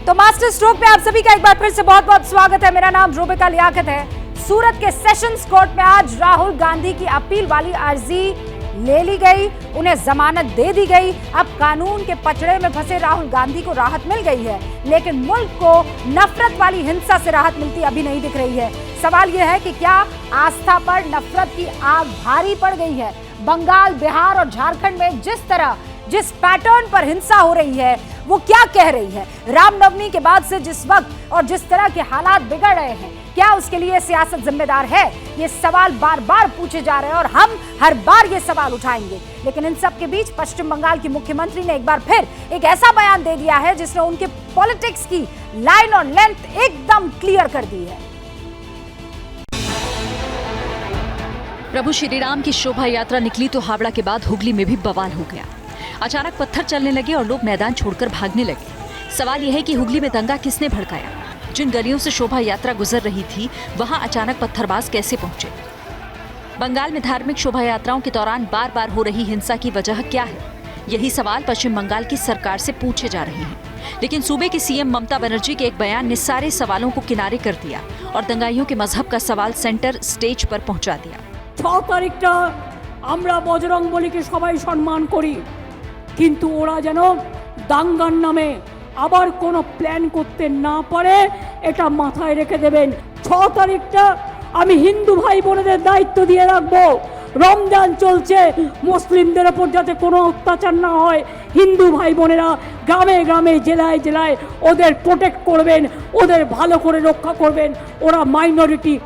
तो master stroke पे आप सभी का एक बार फिर से बहुत बहुत स्वागत है। मेरा नाम रूबिका लियाकत है। सूरत के सेशंस कोर्ट में आज राहुल गांधी की अपील वाली अर्जी ले ली गई, उन्हें जमानत दे दी गई। अब कानून के पचड़े में फंसे राहुल गांधी को राहत मिल गई है, लेकिन मुल्क को नफरत वाली हिंसा से राहत मिलती अभी नहीं दिख रही है। सवाल यह है कि क्या आस्था पर नफरत की आग भारी पड़ गई है? बंगाल, बिहार और झारखंड में जिस पैटर्न पर हिंसा हो रही है वो क्या कह रही है? रामनवमी के बाद से जिस वक्त और जिस तरह के हालात बिगड़ रहे हैं, क्या उसके लिए सियासत जिम्मेदार है? ये सवाल बार बार पूछे जा रहे हैं और हम हर बार ये सवाल उठाएंगे। लेकिन इन सब के बीच पश्चिम बंगाल की मुख्यमंत्री ने एक बार फिर एक ऐसा बयान दे दिया है जिसने उनके पॉलिटिक्स की लाइन और लेंथ एकदम क्लियर कर दी है। प्रभु श्री राम की शोभा यात्रा निकली तो हावड़ा के बाद हुगली में भी बवाल हो गया। अचानक पत्थर चलने लगे और लोग मैदान छोड़कर भागने लगे। सवाल यह है कि हुगली में दंगा किसने भड़काया? जिन गलियों से शोभा यात्रा गुजर रही थी वहां अचानक पत्थरबाज कैसे पहुंचे? बंगाल में धार्मिक शोभा यात्राओं के दौरान बार बार हो रही हिंसा की वजह क्या है? यही सवाल पश्चिम बंगाल की सरकार से पूछे जा रहे हैं। लेकिन सूबे की सीएम ममता बनर्जी के एक बयान ने सारे सवालों को किनारे कर दिया और दंगाइयों के मजहब का सवाल सेंटर स्टेज पर पहुंचा दिया। 6 तारीखটা আমরা বজরং বলীকে সবাই সম্মান করি, কিন্তু ওরা যেন দাঙ্গার নামে আবার কোনো প্ল্যান করতে না পারে এটা মাথায় রেখে দেবেন। 6 তারিখটা আমি হিন্দু ভাই বোনেদের দায়িত্ব দিয়ে রাখবো। রমজান চলছে, মুসলিমদের উপর যাতে কোনো অত্যাচার না হয়, হিন্দু ভাই বোনেরা গ্রামে গ্রামে জেলায় জেলায় ওদের প্রোটেক্ট করবেন, ওদের ভালো করে রক্ষা করবেন। ওরা মাইনরিটি।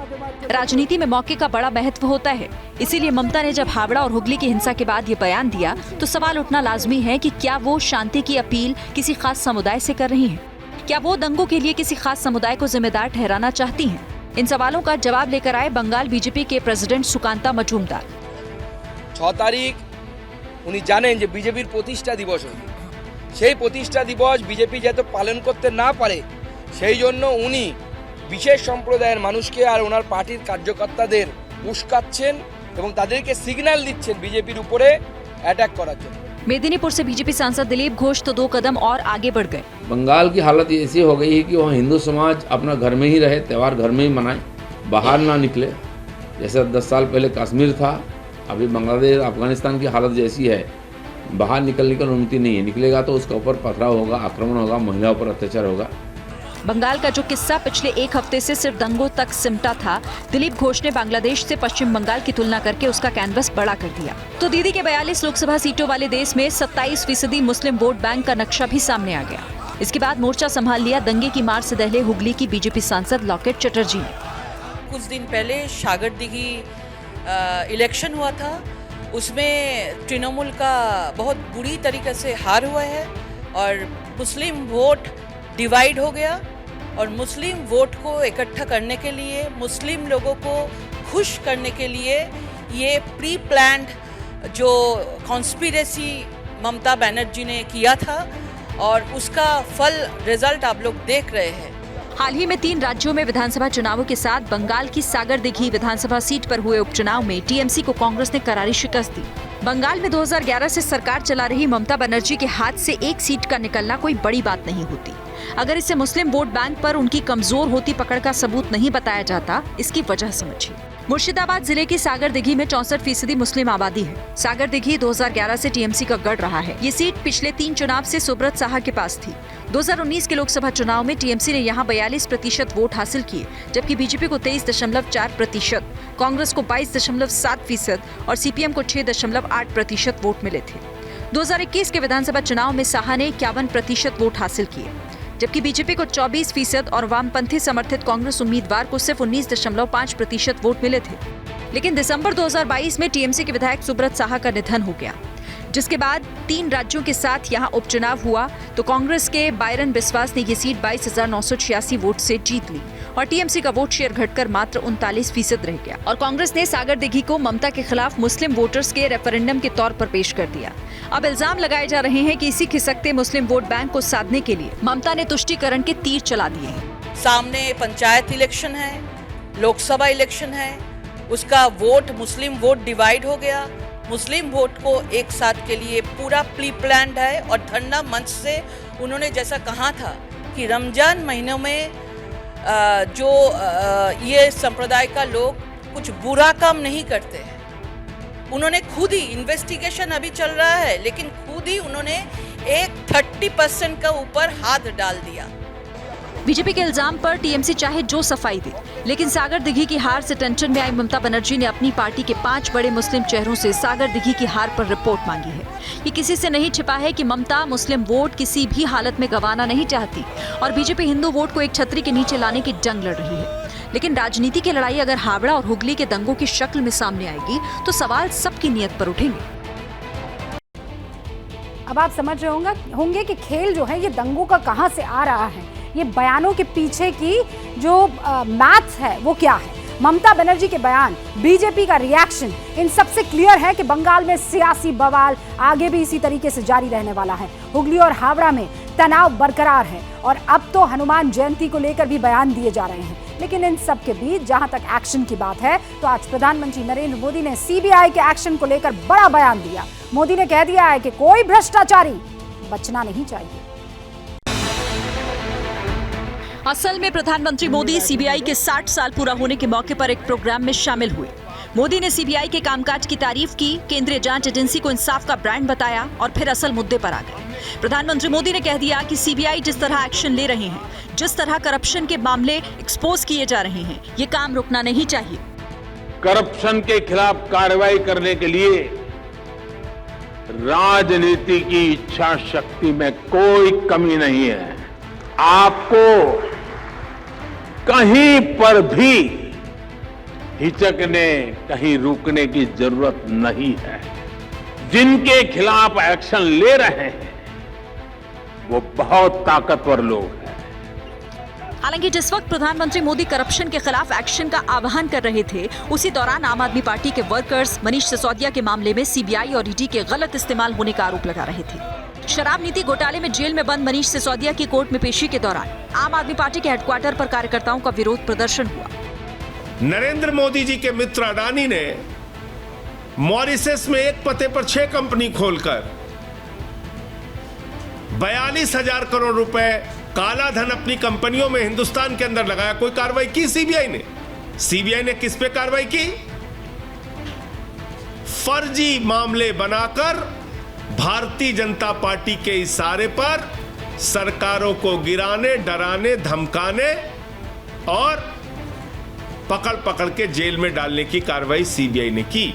राजनीति में मौके का बड़ा महत्व होता है, इसीलिए ममता ने जब हावड़ा और हुगली की हिंसा के बाद ये बयान दिया तो सवाल उठना लाजमी है कि क्या वो शांति की अपील किसी खास समुदाय से कर रही हैं? क्या वो दंगों के लिए किसी खास समुदाय को जिम्मेदार ठहराना चाहती हैं? इन सवालों का जवाब लेकर आए बंगाल बीजेपी के प्रेसिडेंट सुकांता मजूमदार। 6 তারিখ উনি জানেন যে বিজেপির প্রতিষ্ঠা দিবস হবে, সেই প্রতিষ্ঠা দিবস বিজেপি যাতে পালন করতে না পারে সেই জন্য উনি বিশেষ সম্প্রদায়ের মানুষকে আর ওনার পার্টির কার্যকর্তাদের উস্কাচ্ছেন এবং তাদেরকে সিগন্যাল দিচ্ছেন বিজেপির উপরে অ্যাটাক করার জন্য। मेदिनीपुर से बीजेपी सांसद दिलीप घोष तो 2 कदम और आगे बढ़ गए। बंगाल की हालत ऐसी हो गई है कि वहाँ हिंदू समाज अपना घर में ही रहे, त्यौहार घर में ही मनाए, बाहर ना निकले। जैसे 10 साल पहले कश्मीर था, अभी बांग्लादेश अफगानिस्तान की हालत जैसी है, बाहर निकलने की अनुमति नहीं है। निकलेगा तो उसके ऊपर पथराव होगा, आक्रमण होगा, महिलाओं पर अत्याचार होगा। बंगाल का जो किस्सा पिछले एक हफ्ते से सिर्फ दंगों तक सिमटा था, दिलीप घोष ने बांग्लादेश से पश्चिम बंगाल की तुलना करके उसका कैनवस बड़ा कर दिया। तो दीदी के 42 लोकसभा सीटों वाले देश में 27% मुस्लिम वोट बैंक का नक्शा भी सामने आ गया। इसके बाद मोर्चा संभाल लिया दंगे की मार से दहले हुगली की बीजेपी सांसद लॉकेट चटर्जी ने। कुछ दिन पहले सागरदिघी इलेक्शन हुआ था, उसमें तृणमूल का बहुत बुरी तरीके से हार हुआ है और मुस्लिम वोट डिवाइड हो गया। और मुस्लिम वोट को इकट्ठा करने के लिए, मुस्लिम लोगों को खुश करने के लिए ये प्री प्लान्ड जो कॉन्स्पिरेसी ममता बनर्जी ने किया था और उसका फल रिजल्ट आप लोग देख रहे हैं। हाल ही में 3 राज्यों में विधानसभा चुनावों के साथ बंगाल की सागरदिघी विधानसभा सीट पर हुए उपचुनाव में टीएमसी को कांग्रेस ने करारी शिकस्त दी। बंगाल में 2011 से सरकार चला रही ममता बनर्जी के हाथ से एक सीट का निकलना कोई बड़ी बात नहीं होती। अगर इसे मुस्लिम वोट बैंक पर उनकी कमजोर होती पकड़ का सबूत नहीं बताया जाता, इसकी वजह समझिए। मुर्शिदाबाद जिले की सागरदिघी में 64% मुस्लिम आबादी है। सागरदिघी 2011 से टीएमसी का गढ़ रहा है। ये सीट पिछले 3 चुनाव से सुब्रत साहा के पास थी। 2019 के लोकसभा चुनाव में टीएमसी ने यहाँ 42% वोट हासिल किए, जबकि बीजेपी को 23.4%, कांग्रेस को 22.7% और सीपीएम को 6.8% वोट मिले थे। 2021 के विधानसभा चुनाव में साहा ने 51% वोट हासिल किए, जबकि बीजेपी को 24% और वामपंथी समर्थित कांग्रेस उम्मीदवार को सिर्फ 19.5% वोट मिले थे। लेकिन दिसंबर 2022 में टीएमसी के विधायक सुब्रत साहा का निधन हो गया, जिसके बाद 3 राज्यों के साथ यहाँ उपचुनाव हुआ तो कांग्रेस के बायरन बिस्वास ने ये सीट 22,986 वोट से जीत ली और टीएमसी का वोट शेयर घटकर मात्र 39% रह गया और कांग्रेस ने सागरदिघी को ममता के खिलाफ मुस्लिम वोटर्स के रेफरेंडम के तौर पर पेश कर दिया। अब इल्जाम लगाए जा रहे हैं कि इसी खिसकते मुस्लिम वोट बैंक को साधने के लिए ममता ने तुष्टीकरण के तीर चला दिए हैं। सामने पंचायत इलेक्शन है, लोकसभा इलेक्शन है, उसका वोट मुस्लिम वोट डिवाइड हो गया। मुस्लिम वोट को एक साथ के लिए पूरा प्री प्लान्ड है और धरना मंच से उन्होंने जैसा कहा था कि रमजान महीनों में जो ये संप्रदाय का लोग कुछ बुरा काम नहीं करते हैं। उन्होंने खुद ही, इन्वेस्टिगेशन अभी चल रहा है, लेकिन खुद ही उन्होंने एक 30% का ऊपर हाथ डाल दिया। बीजेपी के इल्जाम पर टीएमसी चाहे जो सफाई दे, लेकिन सागर दिघी की हार से टेंशन में आई ममता बनर्जी ने अपनी पार्टी के 5 बड़े मुस्लिम चेहरों से सागर दिघी की हार पर रिपोर्ट मांगी है। ये किसी से नहीं छिपा है कि ममता मुस्लिम वोट किसी भी हालत में गंवाना नहीं चाहती और बीजेपी हिंदू वोट को एक छतरी के नीचे लाने की जंग लड़ रही है। लेकिन राजनीति की लड़ाई अगर हावड़ा और हुगली के दंगों की शक्ल में सामने आएगी तो सवाल सबकी नीयत पर उठेंगे। अब आप समझ रहे होंगे कि खेल जो है ये दंगों का कहां से आ रहा है, ये बयानों के पीछे की जो मैथ्स है वो क्या है। ममता बनर्जी के बयान, बीजेपी का रिएक्शन, इन सबसे क्लियर है कि बंगाल में सियासी बवाल आगे भी इसी तरीके से जारी रहने वाला है। हुगली और हावड़ा में तनाव बरकरार है और अब तो हनुमान जयंती को लेकर भी बयान दिए जा रहे हैं। लेकिन इन सब के बीच जहां तक एक्शन की बात है तो आज प्रधानमंत्री नरेंद्र मोदी ने सीबीआई के एक्शन को लेकर बड़ा बयान दिया। मोदी ने कह दिया है कि कोई भ्रष्टाचारी बचना नहीं चाहिए। असल में प्रधानमंत्री मोदी सीबीआई के 60 साल पूरा होने के मौके पर एक प्रोग्राम में शामिल हुए। मोदी ने सीबीआई के कामकाज की तारीफ की, केंद्रीय जांच एजेंसी को इंसाफ का ब्रांड बताया और फिर असल मुद्दे पर आ गए। प्रधानमंत्री मोदी ने कह दिया कि सीबीआई जिस तरह एक्शन ले रहे हैं, जिस तरह करप्शन के मामले एक्सपोज किए जा रहे हैं, ये काम रुकना नहीं चाहिए। करप्शन के खिलाफ कार्रवाई करने के लिए राजनीति की इच्छा शक्ति में कोई कमी नहीं है। आपको कहीं पर भी हिचकने, कहीं रुकने की जरूरत नहीं है। जिनके खिलाफ एक्शन ले रहे हैं वो बहुत ताकतवर लोग हैं। हालांकि जिस वक्त प्रधानमंत्री मोदी करप्शन के खिलाफ एक्शन का आह्वान कर रहे थे, उसी दौरान आम आदमी पार्टी के वर्कर्स मनीष सिसोदिया के मामले में सीबीआई और ईडी के गलत इस्तेमाल होने का आरोप लगा रहे थे। शराब नीति घोटाले में जेल में बंद मनीष सिसोदिया की कोर्ट में पेशी के दौरान आम आदमी पार्टी के हेडक्वार्टर पर कार्यकर्ताओं का विरोध प्रदर्शन हुआ। नरेंद्र मोदी जी के मित्र अडानी ने मॉरिशस में एक पते पर 6 कंपनी खोलकर 42,000 करोड़ रुपए काला धन अपनी कंपनियों में हिंदुस्तान के अंदर लगाया। कोई कार्रवाई की सीबीआई ने? सीबीआई ने किस पे कार्रवाई की? फर्जी मामले बनाकर भारतीय जनता पार्टी के इशारे पर सरकारों को गिराने, डराने, धमकाने और पकड़ के जेल में डालने की कार्रवाई सीबीआई ने की।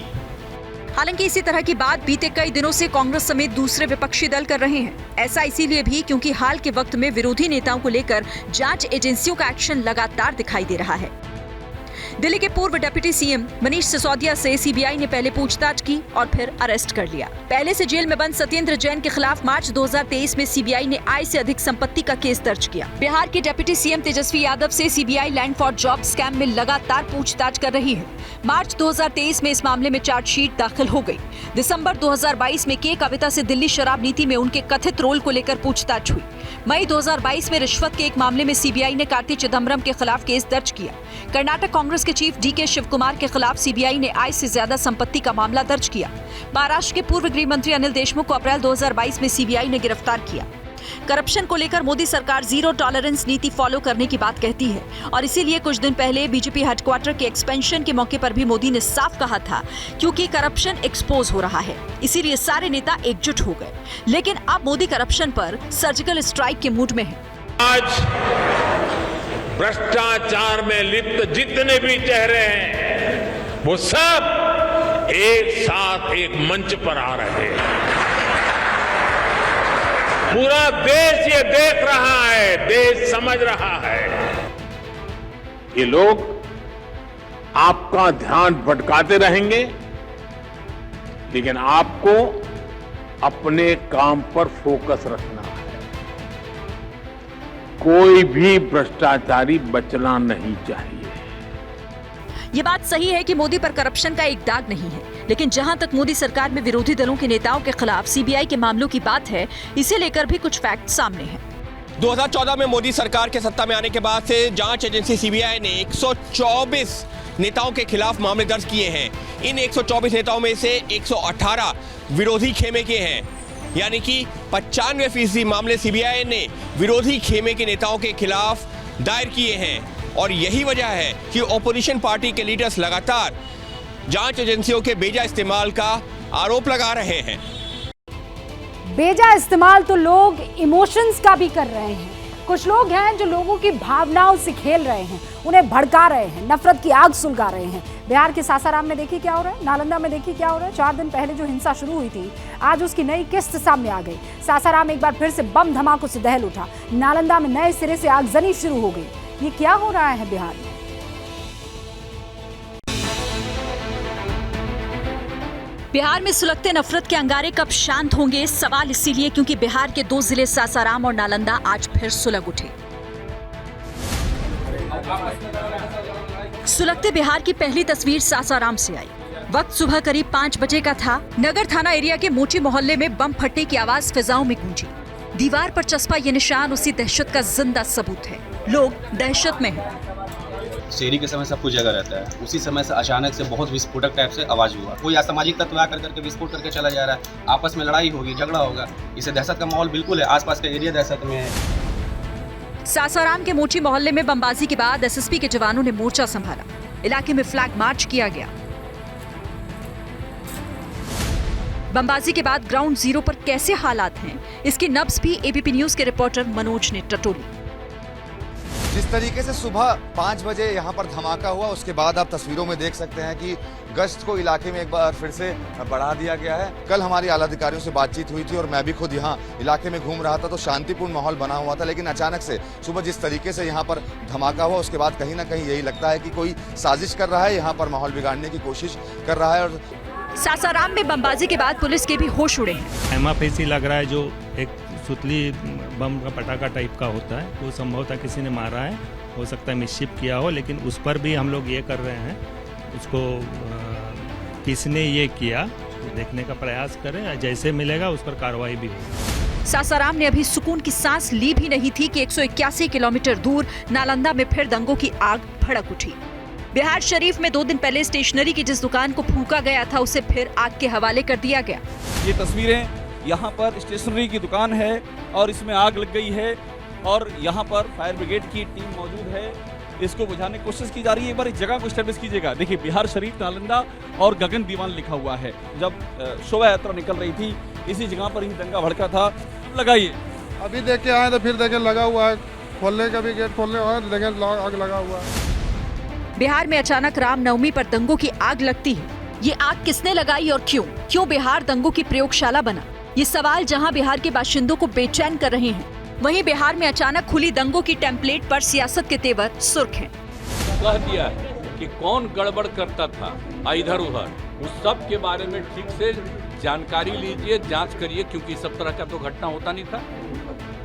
हालांकि इसी तरह की बात बीते कई दिनों से कांग्रेस समेत दूसरे विपक्षी दल कर रहे हैं। ऐसा इसीलिए भी क्योंकि हाल के वक्त में विरोधी नेताओं को लेकर जांच एजेंसियों का एक्शन लगातार दिखाई दे रहा है। दिल्ली के पूर्व डिप्टी सीएम मनीष सिसोदिया से सीबीआई ने पहले पूछताछ की और फिर अरेस्ट कर लिया। पहले से जेल में बंद सत्येंद्र जैन के खिलाफ मार्च 2023 में सीबीआई ने आय से अधिक संपत्ति का केस दर्ज किया। बिहार के डिप्टी सीएम तेजस्वी यादव से CBI land for job scam में लगातार पूछताछ कर रही है। मार्च 2023 में इस मामले में चार्जशीट दाखिल हो गई। दिसंबर 2022 में के कविता से दिल्ली शराब नीति में उनके कथित रोल को लेकर पूछताछ हुई। मई 2022 में रिश्वत के एक मामले में सीबीआई ने कार्ति चिदम्बरम के खिलाफ केस दर्ज किया। कर्नाटक कांग्रेस के चीफ डीके शिवकुमार के खिलाफ सीबीआई ने आय से ज्यादा संपत्ति का मामला दर्ज किया। महाराष्ट्र के पूर्व गृह मंत्री अनिल देशमुख को अप्रैल 2022 में सीबीआई ने गिरफ्तार किया। करप्शन को लेकर मोदी सरकार जीरो टॉलरेंस नीति फॉलो करने की बात कहती है और इसीलिए कुछ दिन पहले बीजेपी हेडक्वार्टर के एक्सपेंशन के मौके पर भी मोदी ने साफ कहा था क्योंकि करप्शन एक्सपोज हो रहा है, इसीलिए सारे नेता एकजुट हो गए। लेकिन अब मोदी करप्शन पर सर्जिकल स्ट्राइक के मूड में है। आज भ्रष्टाचार में लिप्त जितने भी चेहरे हैं वो सब एक साथ एक मंच पर आ रहे हैं। पूरा देश ये देख रहा है, देश समझ रहा है। ये लोग आपका ध्यान भटकाते रहेंगे, लेकिन आपको अपने काम पर फोकस रखना है। कोई भी भ्रष्टाचारी बचना नहीं चाहिए। ये बात सही है कि मोदी पर करप्शन का एक दाग नहीं है, लेकिन जहां तक मोदी सरकार में विरोधी दलों के नेताओं के खिलाफ सीबीआई के मामलों की बात है, इसे लेकर भी कुछ फैक्ट सामने हैं। 2014 में मोदी सरकार के सत्ता में आने के बाद से जांच एजेंसी सीबीआई ने 124 नेताओं के खिलाफ मामले दर्ज किए हैं। इन 124 नेताओं में से 118 विरोधी खेमे के हैं। यानी कि 95% मामले सीबीआई ने विरोधी खेमे के नेताओं के खिलाफ दायर किए हैं और यही वजह है कि ओपोजिशन पार्टी के लीडर्स लगातार जांच एजेंसियों के बेजा इस्तेमाल का आरोप लगा रहे हैं। बेजा इस्तेमाल तो लोग इमोशंस का भी कर रहे हैं। कुछ लोग हैं जो लोगों की भावनाओं से खेल रहे हैं, उन्हें भड़का रहे हैं, नफरत की आग सुलगा रहे हैं। बिहार के सासाराम में देखिए क्या हो रहा है, नालंदा में देखिए क्या हो रहा है। 4 दिन पहले जो हिंसा शुरू हुई थी, आज उसकी नई किस्त सामने आ गई। सासाराम एक बार फिर से बम धमाकों से दहल उठा। नालंदा में नए सिरे से आगजनी शुरू हो गई। ये क्या हो रहा है बिहार में? बिहार में सुलगते नफरत के अंगारे कब शांत होंगे? सवाल इसीलिए क्योंकि बिहार के 2 जिले सासाराम और नालंदा आज फिर सुलग उठे। सुलगते बिहार की पहली तस्वीर सासाराम से आई। वक्त सुबह करीब 5 बजे का था। नगर थाना एरिया के मोची मोहल्ले में बम फटने की आवाज फिजाओं में गूंजी। दीवार पर चस्पा ये निशान उसी दहशत का जिंदा सबूत है। लोग दहशत में हैं। शेरी के समय सब कुछ जगह रहता है, उसी समय से अचानक से बहुत विस्फोटक टाइप से आवाज हुआ। कोई असामाजिक तत्व आकर करके विस्फोट करके चला जा रहा है। आपस में लड़ाई होगी, झगड़ा होगा। इससे दहशत का माहौल बिल्कुल है। आसपास का एरिया दहशत में है। सासाराम के मोची मोहल्ले में बमबाजी के बाद एसएसपी के जवानों ने मोर्चा संभाला। इलाके में फ्लैग मार्च किया गया। बमबाजी के बाद ग्राउंड जीरो पर कैसे हालात हैं, इसकी नब्ज भी एबीपी न्यूज के रिपोर्टर मनोज ने टटोली। जिस तरीके से सुबह 5 बजे यहाँ पर धमाका हुआ, उसके बाद आप तस्वीरों में देख सकते हैं कि गश्त को इलाके में एक बार फिर से बढ़ा दिया गया है। कल हमारी आला अधिकारियों से बातचीत हुई थी और मैं भी खुद यहाँ इलाके में घूम रहा था, तो शांतिपूर्ण माहौल बना हुआ था। लेकिन अचानक से सुबह जिस तरीके से यहाँ पर धमाका हुआ, उसके बाद कहीं ना कहीं यही लगता है कि कोई साजिश कर रहा है, यहाँ पर माहौल बिगाड़ने की कोशिश कर रहा है। और सासाराम में बमबाजी के बाद पुलिस के भी होश उड़े हैं। एमआरपीसी लग रहा है, जो एक सुतली बम का पटाखा टाइप का होता है, वो संभवतः किसी ने मारा है। हो सकता है मिसशिप किया हो, लेकिन उस पर भी हम लोग ये कर रहे हैं, उसको किसने ये किया देखने का प्रयास करें। जैसे मिलेगा उस पर कार्रवाई भी होगी। सासाराम ने अभी सुकून की सांस ली भी नहीं थी कि 181 किलोमीटर दूर नालंदा में फिर दंगों की आग भड़क उठी। बिहार शरीफ में 2 दिन पहले स्टेशनरी की जिस दुकान को फूंका गया था, उसे फिर आग के हवाले कर दिया गया। ये तस्वीरें, यहाँ पर स्टेशनरी की दुकान है और इसमें आग लग गई है और यहाँ पर फायर ब्रिगेड की टीम मौजूद है। इसको बुझाने की कोशिश की जा रही है। एक बार इस जगह को एस्टेब्लिश कीजिएगा। देखिए, बिहार शरीफ, नालंदा और गगन दीवान लिखा हुआ है। जब शोभा यात्रा निकल रही थी, इसी जगह पर ही दंगा भड़का था। लगाइए, अभी देख के आए तो फिर देखे लगा हुआ है। खोलने का भी गेट खोलने हुआ है, देखें आग लगा हुआ है। बिहार में अचानक रामनवमी पर दंगों की आग लगती है। ये आग किसने लगाई और क्यों बिहार दंगों की प्रयोगशाला बना? ये सवाल जहां बिहार के बाशिंदों को बेचैन कर रहे हैं, वहीं बिहार में अचानक खुली दंगों की टेम्पलेट पर सियासत के तेवर सुर्ख हैं। कह दिया कि कौन गड़बड़ करता था इधर उधर, उस सब के बारे में ठीक से जानकारी लीजिए, जांच करिए, क्योंकि सब तरह का तो घटना होता नहीं था।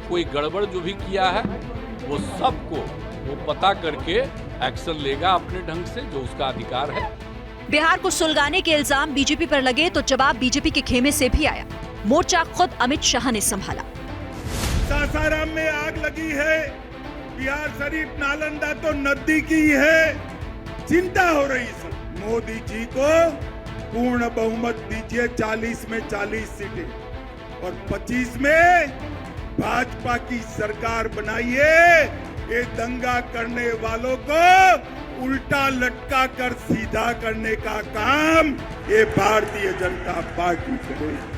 कोई गड़बड़ जो भी किया है वो सबको वो पता करके एक्शन लेगा अपने ढंग से, जो उसका अधिकार है। बिहार को सुलगाने के इल्जाम बीजेपी पर लगे तो जवाब बीजेपी के खेमे से भी आया। मोर्चा खुद अमित शाह ने संभाला। सासाराम में आग लगी है, बिहार शरीफ, नालंदा तो नजदीकी है। चिंता हो रही सब। मोदी जी को पूर्ण बहुमत दीजिए, 40 में 40 सीटें और 25 में भाजपा की सरकार बनाइए। ये दंगा करने वालों को उल्टा लटका कर सीधा करने का काम ये भारतीय जनता पार्टी करेगी।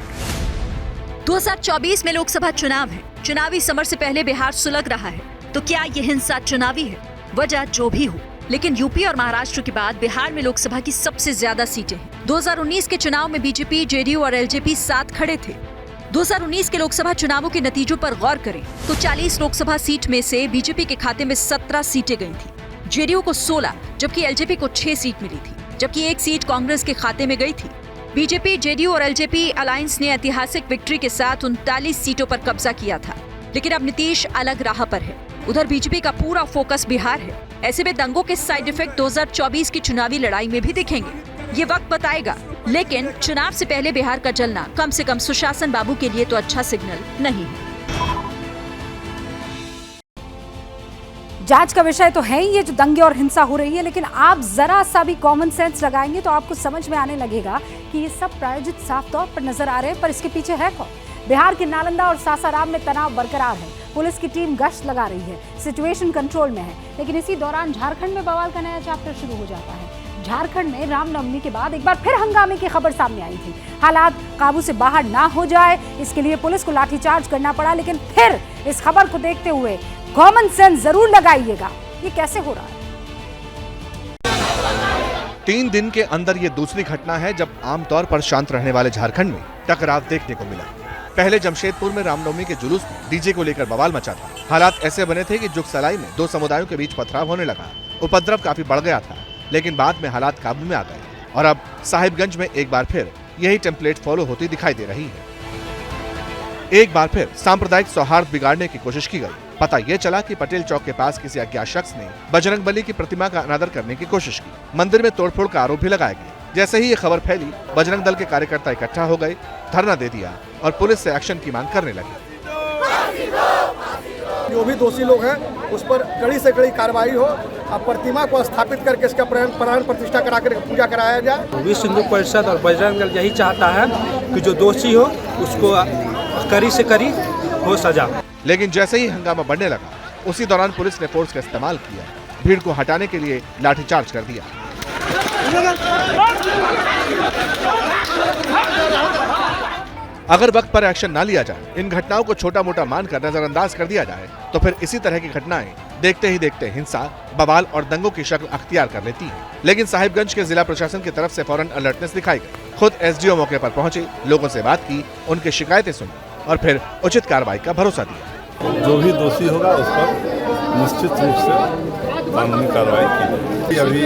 2024 में लोकसभा चुनाव है। चुनावी समर से पहले बिहार सुलग रहा है, तो क्या ये हिंसा चुनावी है? वजह जो भी हो, लेकिन यूपी और महाराष्ट्र के बाद बिहार में लोकसभा की सबसे ज्यादा सीटें हैं। 2019 के चुनाव में बीजेपी, जेडीयू और एलजेपी साथ खड़े थे। 2019 के लोकसभा चुनावों के नतीजों पर गौर करें तो 40 लोकसभा सीट में से बीजेपी के खाते में 17 सीटें गई थी, जेडीयू को 16, जबकि एलजेपी को 6 सीट मिली थी, जबकि 1 सीट कांग्रेस के खाते में गई थी। बीजेपी, जेडीयू और एलजेपी अलायंस ने ऐतिहासिक विक्ट्री के साथ 39 सीटों पर कब्जा किया था, लेकिन अब नीतीश अलग राह पर है। उधर बीजेपी का पूरा फोकस बिहार है। ऐसे में दंगों के साइड इफेक्ट 2024 की चुनावी लड़ाई में भी दिखेंगे। ये वक्त बताएगा, लेकिन चुनाव से पहले बिहार का जलना कम से कम सुशासन बाबू के लिए तो अच्छा सिग्नल नहीं है। जांच का विषय तो है ही ये जो दंगे और हिंसा हो रही है, लेकिन आप जरा सा भी कॉमन सेंस लगाएंगे तो आपको समझ में आने लगेगा कि ये सब प्रायोजित साफ तौर पर नजर आ रहे हैं, पर इसके पीछे है कौन? बिहार के नालंदा और सासाराम में तनाव बरकरार है। पुलिस की टीम गश्त लगा रही है, सिचुएशन कंट्रोल में है। लेकिन इसी दौरान झारखंड में बवाल का नया चैप्टर शुरू हो जाता है। झारखंड में रामनवमी के बाद एक बार फिर हंगामे की खबर सामने आई थी। हालात काबू से बाहर ना हो जाए, इसके लिए पुलिस को लाठीचार्ज करना पड़ा। लेकिन फिर इस खबर को देखते हुए कॉमन सेंस जरूर लगाइएगा, ये कैसे हो रहा है। 3 दिन के अंदर ये दूसरी घटना है जब आमतौर पर शांत रहने वाले झारखंड में टकराव देखने को मिला। पहले जमशेदपुर में रामनवमी के जुलूस में डीजे को लेकर बवाल मचा था। हालात ऐसे बने थे कि जुगसलाई में 2 समुदायों के बीच पथराव होने लगा। उपद्रव काफी बढ़ गया था, लेकिन बाद में हालात काबू में आ गए और अब साहिबगंज में एक बार फिर यही टेम्पलेट फॉलो होती दिखाई दे रही है। एक बार फिर सांप्रदायिक सौहार्द बिगाड़ने की कोशिश की गई। पता ये चला कि पटेल चौक के पास किसी अज्ञात शख्स ने बजरंगबली की प्रतिमा का अनादर करने की कोशिश की। मंदिर में तोड़फोड़ का आरोप भी लगाया गया। जैसे ही ये खबर फैली, बजरंग दल के कार्यकर्ता इकट्ठा हो गए, धरना दे दिया और पुलिस से एक्शन की मांग करने लगे। जो भी दोषी लोग हैं उस पर कड़ी से कड़ी कार्रवाई हो और प्रतिमा को स्थापित करके इसका प्राण प्रतिष्ठा करा कर पूजा कराया जाए। विश्व हिंदू परिषद और बजरंग दल यही चाहता है कि जो दोषी हो उसको कड़ी से कड़ी हो सजा। लेकिन जैसे ही हंगामा बढ़ने लगा, उसी दौरान पुलिस ने फोर्स का इस्तेमाल किया। भीड़ को हटाने के लिए लाठीचार्ज कर दिया। अगर वक्त पर एक्शन न लिया जाए, इन घटनाओं को छोटा मोटा मानकर नजरअंदाज कर दिया जाए, तो फिर इसी तरह की घटनाएं देखते ही देखते हिंसा, बवाल और दंगों की शक्ल अख्तियार कर लेती है। लेकिन साहिबगंज के जिला प्रशासन की तरफ से फौरन अलर्टनेस दिखाई गई। खुद एसडीओ मौके पर पहुंचे, लोगों से बात की, उनकी शिकायतें सुनी और फिर उचित कार्रवाई का भरोसा दिया। जो भी दोषी होगा उस पर निश्चित रूप से कानूनी कार्रवाई की जाएगी। अभी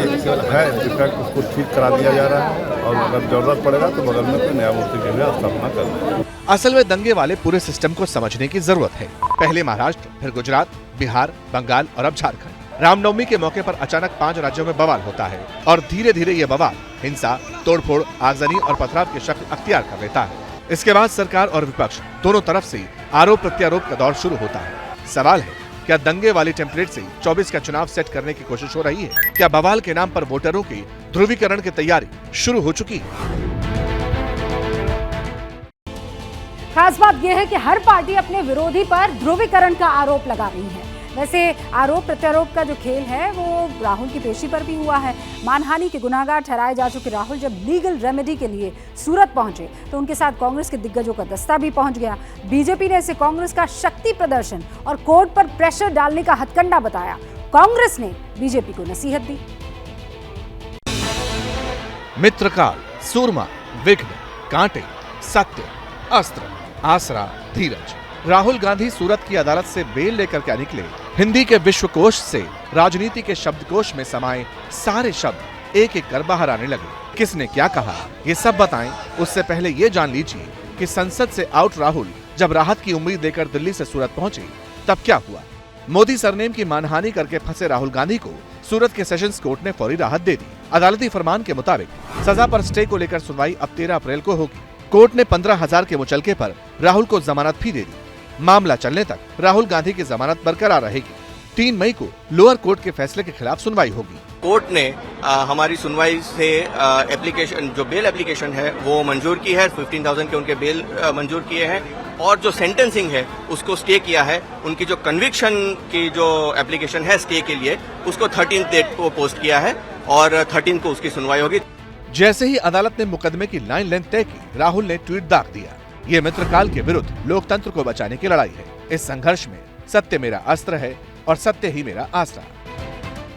है डिफेक्ट, उसको ठीक करा दिया जा रहा है और अगर जरूरत पड़ेगा तो बगल में कोई न्यायमूर्ति की भी स्थापना कर देंगे। असल में दंगे वाले पूरे सिस्टम को समझने की जरूरत है। पहले महाराष्ट्र, फिर गुजरात, बिहार, बंगाल और अब झारखंड। रामनवमी के मौके पर अचानक 5 राज्यों में बवाल होता है और धीरे धीरे ये बवाल हिंसा, तोड़फोड़, आगजनी और पथराव की शक्ल अख्तियार कर लेता है। इसके बाद सरकार और विपक्ष दोनों तरफ से आरोप प्रत्यारोप का दौर शुरू होता है। सवाल है, क्या दंगे वाली टेम्पलेट से 24 का चुनाव सेट करने की कोशिश हो रही है? क्या बवाल के नाम पर वोटरों की ध्रुवीकरण की तैयारी शुरू हो चुकी है? खास बात यह है कि हर पार्टी अपने विरोधी पर ध्रुवीकरण का आरोप लगा रही है। वैसे आरोप प्रत्यारोप का जो खेल है वो राहुल की पेशी पर भी हुआ है। मानहानि के गुनाहगार ठहराए जा चुके राहुल जब लीगल रेमेडी के लिए सूरत पहुंचे तो उनके साथ कांग्रेस के दिग्गजों का दस्ता भी पहुंच गया। बीजेपी ने इसे कांग्रेस का शक्ति प्रदर्शन और कोर्ट पर प्रेशर डालने का हथकंडा बताया। कांग्रेस ने बीजेपी को नसीहत दी। मित्रकाल, सूरमा, विघ्न, कांटे, सत्य, अस्त्र, आसरा, धीरज। राहुल गांधी सूरत की अदालत से बेल लेकर क्या निकले? हिंदी के विश्वकोश से राजनीति के शब्दकोश में समाये सारे शब्द एक एक कर बाहर आने लगे। किसने क्या कहा, ये सब बताएं। उससे पहले ये जान लीजिए कि संसद से आउट राहुल जब राहत की उम्मीद लेकर दिल्ली से सूरत पहुंचे तब क्या हुआ। मोदी सरनेम की मानहानि करके फंसे राहुल गांधी को सूरत के सेशंस कोर्ट ने फौरी राहत दे दी। अदालती फरमान के मुताबिक सजा पर स्टे को लेकर सुनवाई अब 13 अप्रैल को होगी। कोर्ट ने 15,000 के मुचलके पर राहुल को जमानत भी दे दी। मामला चलने तक राहुल गांधी की जमानत बरकरार रहेगी। 3 मई को लोअर कोर्ट के फैसले के खिलाफ सुनवाई होगी। कोर्ट ने हमारी सुनवाई से एप्लीकेशन, जो बेल एप्लीकेशन है वो मंजूर की है। 15,000 के उनके बेल मंजूर किए हैं और जो सेंटेंसिंग है उसको स्टे किया है। उनकी जो कन्विक्शन की जो एप्लीकेशन है स्टे के लिए उसको 13 डेट को पोस्ट किया है और 13 को उसकी सुनवाई होगी। जैसे ही अदालत ने मुकदमे की लाइन लेंथ तय की, राहुल ने ट्वीट दाग दिया, ये मित्रकाल के विरुद्ध लोकतंत्र को बचाने की लड़ाई है। इस संघर्ष में सत्य मेरा अस्त्र है और सत्य ही मेरा आसरा।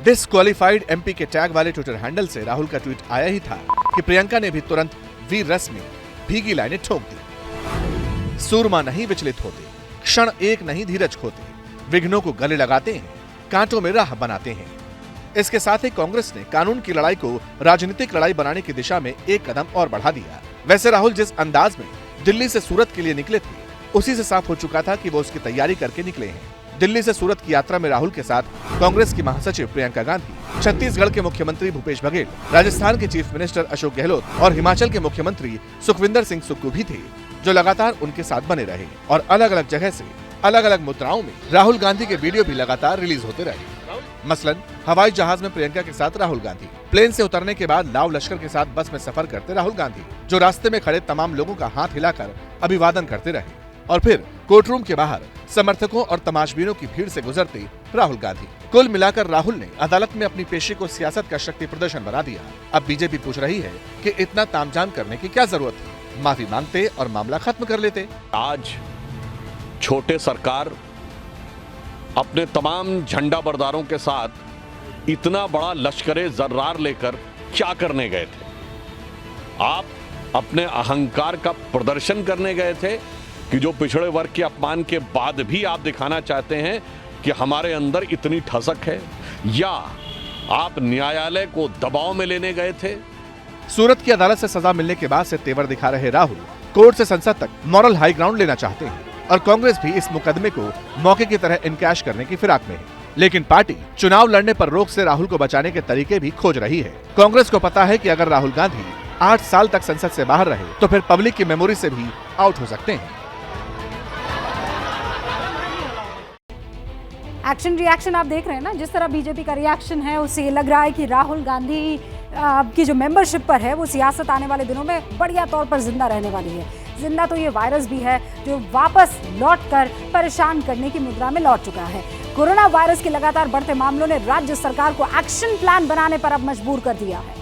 डिस्क्वालिफाइड एमपी के टैग वाले ट्विटर हैंडल से राहुल का ट्वीट आया ही था कि प्रियंका ने भी तुरंत वीर रस में भीगी लाइनें ठोक दी। सूरमा नहीं विचलित होते, क्षण एक नहीं धीरज खोते, विघ्नों को गले लगाते हैं, कांटों में राह बनाते हैं। इसके साथ ही कांग्रेस ने कानून की लड़ाई को राजनीतिक लड़ाई बनाने की दिशा में एक कदम और बढ़ा दिया। वैसे राहुल जिस अंदाज में दिल्ली से सूरत के लिए निकले थे उसी से साफ हो चुका था कि वो उसकी तैयारी करके निकले हैं। दिल्ली से सूरत की यात्रा में राहुल के साथ कांग्रेस की महासचिव प्रियंका गांधी, छत्तीसगढ़ के मुख्यमंत्री भूपेश बघेल, राजस्थान के चीफ मिनिस्टर अशोक गहलोत और हिमाचल के मुख्यमंत्री सुखविंदर सिंह सुक्खू भी थे, जो लगातार उनके साथ बने रहे और अलग अलग जगह से अलग अलग मुद्राओं में राहुल गांधी के वीडियो भी लगातार रिलीज होते रहे। मसलन हवाई जहाज में प्रियंका के साथ राहुल गांधी, प्लेन से उतरने के बाद लाव लश्कर के साथ बस में सफर करते राहुल गांधी, जो रास्ते में खड़े तमाम लोगों का हाथ हिलाकर अभिवादन करते रहे। और फिर कोर्टरूम के बाहर समर्थकों और तमाशबीनों की भीड़ से गुजरते राहुल गांधी। कुल मिलाकर राहुल ने अदालत में अपनी पेशी को सियासत का शक्ति प्रदर्शन बना दिया। अब बीजेपी पूछ रही है कि इतना तामझाम करने की क्या जरूरत थी, माफी मांगते और मामला खत्म कर लेते। आज छोटे सरकार अपने तमाम झंडा बरदारों के साथ इतना बड़ा लश्करे जर्रार लेकर क्या करने गए थे? आप अपने अहंकार का प्रदर्शन करने गए थे कि जो पिछड़े वर्ग के अपमान के बाद भी आप दिखाना चाहते हैं कि हमारे अंदर इतनी ठसक है, या आप न्यायालय को दबाव में लेने गए थे? सूरत की अदालत से सजा मिलने के बाद से तेवर दिखा रहे राहुल कोर्ट से संसद तक मॉरल हाई ग्राउंड लेना चाहते हैं और कांग्रेस भी इस मुकदमे को मौके की तरह इनकैश करने की फिराक में है। लेकिन पार्टी चुनाव लड़ने पर रोक से राहुल को बचाने के तरीके भी खोज रही है। कांग्रेस को पता है कि अगर राहुल गांधी 8 साल तक संसद से बाहर रहे तो फिर पब्लिक की मेमोरी से भी आउट हो सकते हैं। एक्शन रिएक्शन आप देख रहे हैं ना, जिस तरह बीजेपी का रिएक्शन है उससे लग रहा है कि राहुल गांधी की जो मेंबरशिप पर है वो सियासत आने वाले दिनों में बढ़िया तौर पर जिंदा रहने वाली है। जिंदा तो ये वायरस भी है जो वापस लौटकर परेशान करने की मुद्रा में लौट चुका है। कोरोना वायरस के लगातार बढ़ते मामलों ने राज्य सरकार को एक्शन प्लान बनाने पर अब मजबूर कर दिया है।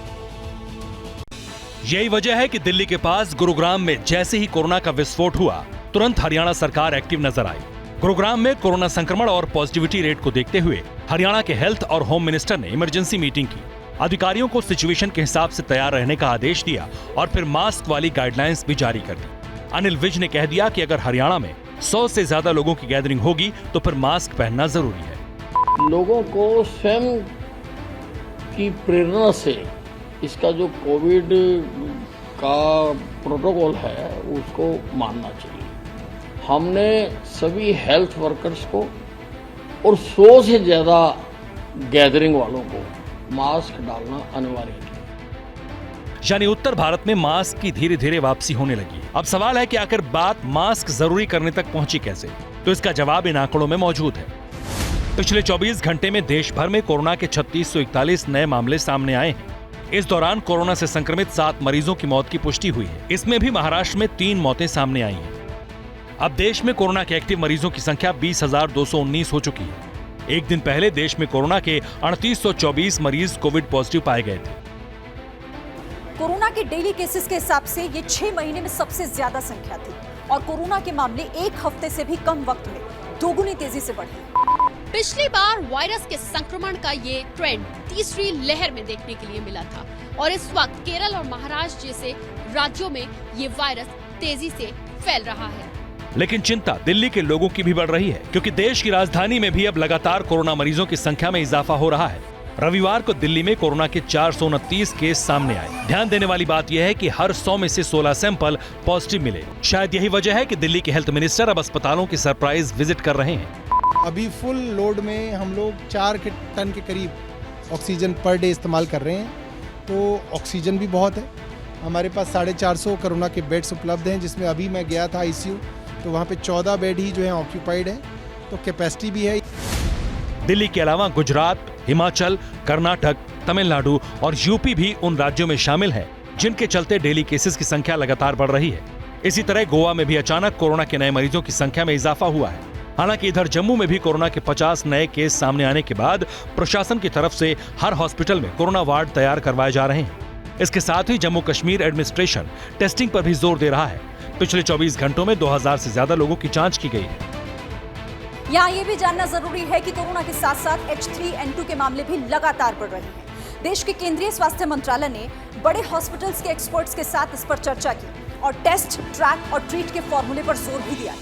यही वजह है कि दिल्ली के पास गुरुग्राम में जैसे ही कोरोना का विस्फोट हुआ, तुरंत हरियाणा सरकार एक्टिव नजर आई। गुरुग्राम में कोरोना संक्रमण और पॉजिटिविटी रेट को देखते हुए हरियाणा के हेल्थ और होम मिनिस्टर ने इमरजेंसी मीटिंग की, अधिकारियों को सिचुएशन के हिसाब से तैयार रहने का आदेश दिया और फिर मास्क वाली गाइडलाइंस भी जारी कर दी। अनिल विज ने कह दिया कि अगर हरियाणा में 100 से ज्यादा लोगों की गैदरिंग होगी तो फिर मास्क पहनना जरूरी है। लोगों को स्वयं की प्रेरणा से इसका जो कोविड का प्रोटोकॉल है उसको मानना चाहिए। हमने सभी हेल्थ वर्कर्स को और 100 से ज्यादा गैदरिंग वालों को मास्क डालना अनिवार्य है। यानी उत्तर भारत में मास्क की धीरे धीरे वापसी होने लगी। अब सवाल है कि आखिर बात मास्क जरूरी करने तक पहुंची कैसे? तो इसका जवाब इन आंकड़ों में मौजूद है। पिछले 24 घंटे में देश भर में कोरोना के 3641 नए मामले सामने आए हैं। इस दौरान कोरोना से संक्रमित 7 मरीजों की मौत की पुष्टि हुई है। इसमें भी महाराष्ट्र में 3 मौतें सामने आई हैं। अब देश में कोरोना के एक्टिव मरीजों की संख्या 20,219 हो चुकी है। एक दिन पहले देश में कोरोना के 3824 मरीज कोविड पॉजिटिव पाए गए थे। कोरोना के डेली केसेस के हिसाब से ये 6 महीने में सबसे ज्यादा संख्या थी और कोरोना के मामले 1 हफ्ते से भी कम वक्त में दोगुनी तेजी से बढ़े। पिछली बार वायरस के संक्रमण का ये ट्रेंड तीसरी लहर में देखने के लिए मिला था और इस वक्त केरल और महाराष्ट्र जैसे राज्यों में ये वायरस तेजी से फैल रहा है। लेकिन चिंता दिल्ली के लोगों की भी बढ़ रही है, क्योंकि देश की राजधानी में भी अब लगातार कोरोना मरीजों की संख्या में इजाफा हो रहा है। रविवार को दिल्ली में कोरोना के 429 केस सामने आए। ध्यान देने वाली बात यह है कि हर 100 में से 16 सैंपल पॉजिटिव मिले। शायद यही वजह है कि दिल्ली के हेल्थ मिनिस्टर अब अस्पतालों की सरप्राइज विजिट कर रहे हैं। अभी फुल लोड में हम लोग 4 टन के करीब ऑक्सीजन पर डे इस्तेमाल कर रहे हैं, तो ऑक्सीजन भी बहुत है। हमारे पास 450 कोरोना के बेड्स उपलब्ध हैं, जिसमें अभी मैं गया था आईसीयू तो वहाँ पे 14 बेड ही जो है ऑक्यूपाइड है, तो कैपेसिटी भी है। दिल्ली के अलावा गुजरात, हिमाचल, कर्नाटक, तमिलनाडु और यूपी भी उन राज्यों में शामिल हैं जिनके चलते डेली केसेस की संख्या लगातार बढ़ रही है। इसी तरह गोवा में भी अचानक कोरोना के नए मरीजों की संख्या में इजाफा हुआ है। हालांकि इधर जम्मू में भी कोरोना के 50 नए केस सामने आने के बाद प्रशासन की तरफ से हर हॉस्पिटल में कोरोना वार्ड तैयार करवाए जा रहे हैं। इसके साथ ही जम्मू कश्मीर एडमिनिस्ट्रेशन टेस्टिंग पर भी जोर दे रहा है। पिछले 24 घंटों में 2000 से ज्यादा लोगों की जांच की गई है। यहाँ ये भी जानना जरूरी है कि कोरोना के साथ साथ H3N2 के मामले भी लगातार बढ़ रहे हैं। देश के केंद्रीय स्वास्थ्य मंत्रालय ने बड़े हॉस्पिटल्स के एक्सपर्ट्स के साथ इस पर चर्चा की और टेस्ट, ट्रैक और ट्रीट के फॉर्मूले पर जोर भी दिया।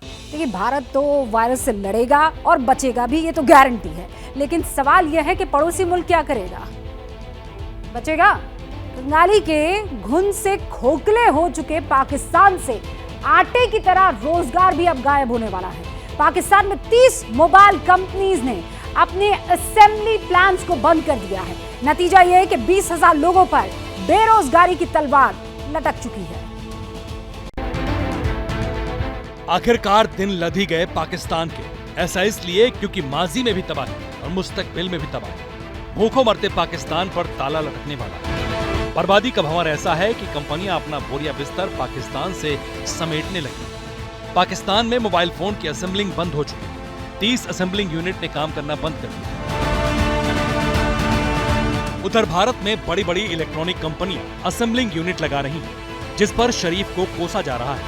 देखिए, भारत तो वायरस से लड़ेगा और बचेगा भी, ये तो गारंटी है। लेकिन सवाल यह है कि पड़ोसी मुल्क क्या करेगा? बचेगा? कंगाली के घुन से खोखले हो चुके पाकिस्तान से आटे की तरह रोजगार भी अब गायब होने वाला है। पाकिस्तान में 30 मोबाइल कंपनीज ने अपने असेंबली प्लांट्स को बंद कर दिया है। नतीजा यह है कि 20,000 लोगों पर बेरोजगारी की तलवार लटक चुकी है। आखिरकार दिन लद ही गए पाकिस्तान के। ऐसा इसलिए क्योंकि माजी में भी तबाही और मुस्तकबिल में भी तबाही। भूखों मरते पाकिस्तान पर ताला लटकने वाला। बर्बादी का भंवर ऐसा है कि कंपनियां अपना बोरिया बिस्तर पाकिस्तान से समेटने लगी। पाकिस्तान में मोबाइल फोन की असेंबलिंग बंद हो चुकी है। 30 असेंबलिंग यूनिट ने काम करना बंद कर दिया। उधर भारत में बड़ी बड़ी इलेक्ट्रॉनिक कंपनियां असेंबलिंग यूनिट लगा रही हैं, जिस पर शरीफ को कोसा जा रहा है।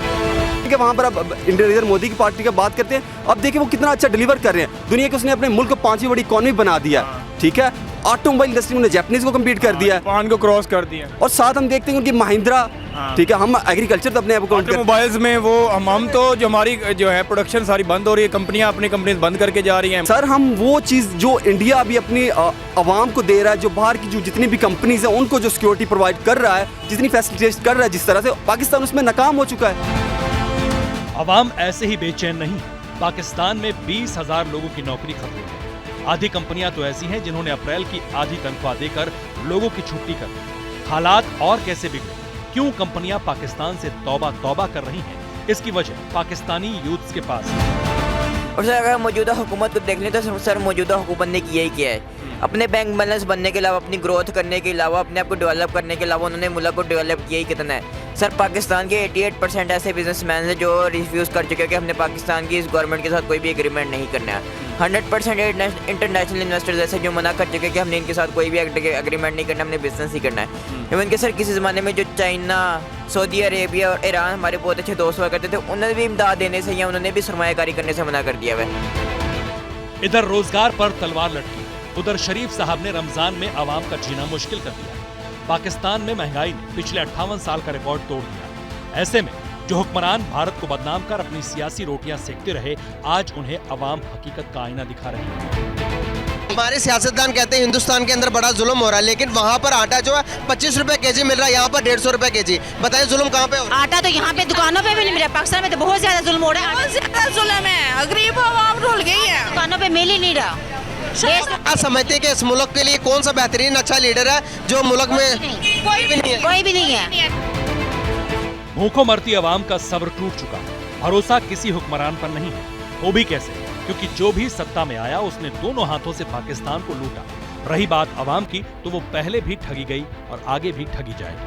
वहाँ पर अब इंडिया लीडर मोदी की पार्टी की बात करते हैं, अब देखिए वो कितना अच्छा डिलीवर कर रहे हैं। दुनिया के उसने अपने मुल्क को 5वीं बड़ी इकोनॉमी बना दिया, ठीक है। ऑटोमोबाइल इंडस्ट्री में जैपनीज को कम्पीट कर दिया, जापान को क्रॉस कर दिया। और साथ हम देखते हैं उनकी महिंद्रा, ठीक है। हम एग्रीकल्चर तो अपने आप को मोबाइल्स में वो हम तो जो हमारी जो है प्रोडक्शन सारी बंद हो रही है, कंपनियां अपनी कंपनी बंद करके जा रही हैं। सर हम वो चीज़ जो इंडिया अभी अपनी आवाम को दे रहा है, जो बाहर की जो जितनी भी कंपनीज हैं उनको जो सिक्योरिटी प्रोवाइड कर रहा है, जितनी फैसिलिटेट कर रहा है, जिस तरह से पाकिस्तान उसमें नाकाम हो चुका है। अवाम ऐसे ही बेचैन नहीं। पाकिस्तान में 20,000 लोगों की नौकरी खत्म है। आधी कंपनियां तो ऐसी हैं जिन्होंने अप्रैल की आधी तनख्वाह देकर लोगों की छुट्टी कर दी। हालात और कैसे बिगड़े? क्यों कंपनियां पाकिस्तान से तौबा तौबा कर रही हैं? इसकी वजह पाकिस्तानी यूथ्स के पास है। और सर अगर मौजूदा हुकूमत को देख लें तो सर मौजूदा हुकूमत ने किया ही किया है। अपने बैंक बैलेंस बनने के अलावा, अपनी ग्रोथ करने के अलावा, अपने आप को डेवलप करने के अलावा उन्होंने मुल्क को डेवलप किया ही कितना है। सर पाकिस्तान के 88% ऐसे बिजनेसमैन हैं जो रिफ्यूज़ कर चुके हैं कि हमने पाकिस्तान की इस गवर्नमेंट के साथ कोई भी एग्रीमेंट नहीं करना है। 100% इंटरनेशनल इन्वेस्टर्स ऐसे जो मना कर चुके हैं कि हमने इनके साथ कोई भी एग्रीमेंट नहीं करना, हमने बिजनेस ही करना है। इवन के सर किसी ज़माने में जो चाइना, सऊदी अरेबिया और ईरान हमारे बहुत अच्छे दोस्त हुआ करते थे, उन्होंने भी इमदाद देने से या उन्होंने भी सरमायाकारी करने से मना कर दिया है। इधर रोजगार पर तलवार लटकी, उधर शरीफ साहब ने रमजान में आवाम का जीना मुश्किल कर दिया। पाकिस्तान में महंगाई ने पिछले 58 साल का रिकॉर्ड तोड़ दिया। ऐसे में जो हुक्मरान भारत को बदनाम कर अपनी सियासी रोटियां सेकते रहे, आज उन्हें अवाम हकीकत का आईना दिखा रही है। हमारे सियासतदान कहते हैं हिंदुस्तान के अंदर बड़ा जुल्म हो रहा है, लेकिन वहाँ पर आटा जो है 25 रुपए केजी मिल रहा है, यहाँ पर 150 रुपए केजी। बताएं जुल्म कहाँ पे हो रहा है? आटा तो यहाँ पे दुकानों पे भी नहीं मिल रहा। पाकिस्तान में तो बहुत ज्यादा जुल्म हो रहा है। बहुत ज्यादा जुल्म है, गरीब आवाम रुल गई है, दुकानों पे मिल ही नहीं रहा। आप समझते हैं कि इस मुल्क के लिए कौन सा बेहतरीन अच्छा लीडर है जो मुल्क में कोई भी नहीं है? कोई भी नहीं है। भूखों मरती आवाम का सब्र टूट चुका है। भरोसा किसी हुक्मरान पर नहीं है। वो भी कैसे? क्योंकि जो भी सत्ता में आया उसने दोनों हाथों से पाकिस्तान को लूटा। रही बात आवाम की, तो वो पहले भी ठगी गई और आगे भी ठगी जाएगी।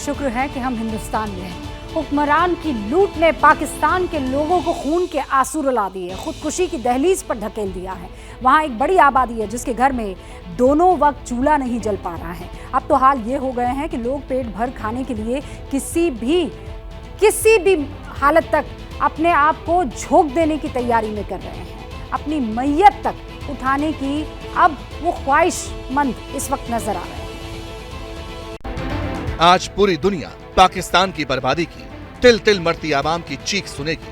शुक्र है कि हम हिंदुस्तान में हैं। हुक्मरान की लूट ने पाकिस्तान के लोगों को खून के आंसू रुला दिए, खुदकुशी की दहलीज पर धकेल दिया है। वहाँ एक बड़ी आबादी है जिसके घर में दोनों वक्त चूल्हा नहीं जल पा रहा है। अब तो हाल ये हो गए हैं कि लोग पेट भर खाने के लिए किसी भी हालत तक अपने आप को झोंक देने की तैयारी में कर रहे हैं। अपनी मैयत तक उठाने की अब वो ख्वाहिशमंद इस वक्त नजर आ रहे हैं। आज पूरी दुनिया पाकिस्तान की बर्बादी की, तिल तिल मरती आवाम की चीख सुनेगी।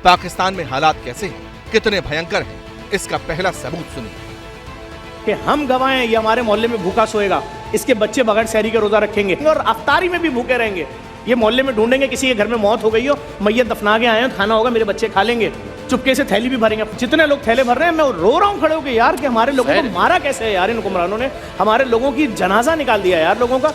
पाकिस्तान में हालात कैसे हैं, कितने भयंकर हैं, इसका पहला सबूत सुनिए। कि हम गवाह हैं, ये हमारे मोहल्ले में भूखा सोएगा, इसके बच्चे बगैर सहरी के रोजा रखेंगे और अफ्तारी में भी भूखे रहेंगे। ये मोहल्ले में ढूंढेंगे, किसी के घर में मौत हो गई हो, मैयत दफना के आए हो, खाना होगा, मेरे बच्चे खा लेंगे, चुपके से थैली भी भरेंगे। जितने लोग थैले भर रहे हैं, मैं रो रहा हूँ खड़े होकर यार कि हमारे लोगों को मारा कैसे है यार, इन हुक्मरानों ने हमारे लोगों की जनाजा निकाल दिया यार लोगों का।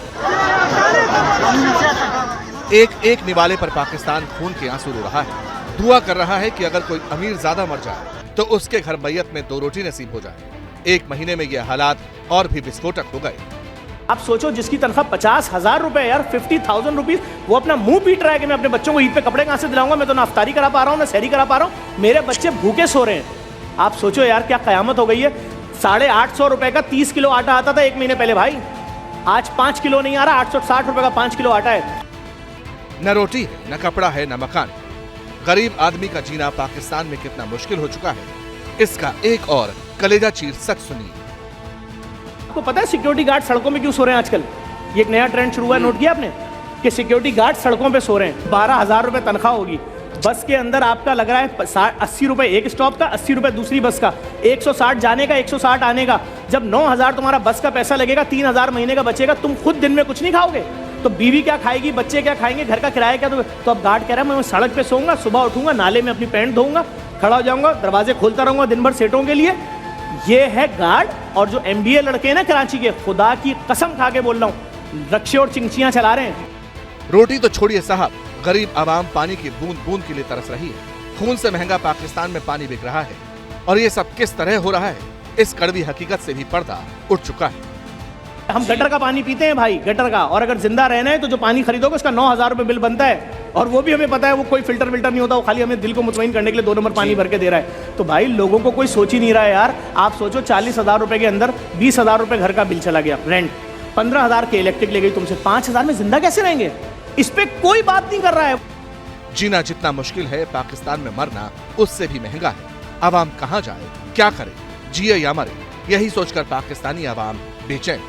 एक एक निवाले पर पाकिस्तान खून के आंसू रो रहा है। दुआ कर रहा है कि अगर कोई अमीर ज्यादा मर जाए तो उसके घर मैयत में 2 रोटी नसीब हो जाए। 1 महीने में यह हालात और भी विस्फोटक हो गए। आप सोचो जिसकी तनख्वाह 50,000 रुपए यार, 50,000 रुपीज, वो अपना मुंह पीट रहा है कि मैं अपने बच्चों को ईद पे कपड़े कहाँ से दिलाऊंगा, मैं तो ना अफ्तारी करा पा रहा हूँ ना सहरी करा पा रहा हूँ, मेरे बच्चे भूखे सो रहे हैं। आप सोचो यार क्या कयामत हो गई है। 850 रुपए का 30 किलो आटा आता था 1 महीने पहले भाई, आज 5 किलो नहीं आ रहा, 860 रुपए का 5 किलो आटा है। न रोटी है, न कपड़ा है, न मकान। गरीब आदमी का जीना पाकिस्तान में कितना मुश्किल हो चुका है, इसका एक और कलेजा चीर सच सुनिए। आपको पता है सिक्योरिटी गार्ड सड़कों में क्यों सो रहे हैं आजकल? ये एक नया ट्रेंड शुरू हुआ है, नोट किया आपने कि सिक्योरिटी गार्ड सड़कों पे सो रहे हैं। 12,000 रुपए तनख्वाह होगी, बस के अंदर आपका लग रहा है 80 रुपए एक स्टॉप का, 80 रुपए दूसरी बस का, 160 जाने का, 160 आने का। जब 9,000 तुम्हारा बस का पैसा लगेगा, 3,000 महीने का बचेगा, तुम खुद दिन में कुछ नहीं खाओगे तो बीवी क्या खाएगी, बच्चे क्या खाएंगे, घर का किराया क्या? तो अब गार्ड कह रहा है मैं सड़क पे सोऊंगा, सुबह उठूंगा, नाले में अपनी पैंट धोऊंगा, खड़ा हो जाऊंगा, दरवाजे खोलता रहूंगा दिन भर सेटों के लिए। ये है गार्ड। और जो MBA लड़के हैं ना कराची के, खुदा की कसम खा के बोल रहा हूँ, रक्शे और चिंचियां चला रहे हैं। रोटी तो छोड़िए साहब, गरीब आवाम पानी की बूंद बूंद के लिए तरस रही है। खून से महंगा पाकिस्तान में पानी बिक रहा है और ये सब किस तरह हो रहा है, इस कड़वी हकीकत से भी पर्दा उठ चुका है। हम गटर का पानी पीते हैं भाई, गटर का, और अगर जिंदा रहना है तो जो पानी खरीदोगे उसका 9,000 रुपये बिल बनता है, और वो भी हमें पता है वो कोई फिल्टर नहीं होता, वो खाली हमें दिल को मुतमईन करने के लिए 2 नंबर पानी भर के दे रहा है। तो भाई लोगों को कोई सोच ही नहीं रहा है यार। आप सोचो 40,000 रुपये के अंदर 20,000 रुपये घर का बिल चला गया, रेंट, 15,000 के इलेक्ट्रिक ले गई तुमसे, 5,000 में जिंदा कैसे रहेंगे? इस पे कोई बात नहीं कर रहा है। जीना जितना मुश्किल है, पाकिस्तान में मरना उससे भी महंगा है। अवाम कहाँ जाए, क्या करे, जिए या मरे, यही सोचकर पाकिस्तानी अवाम बेचैन।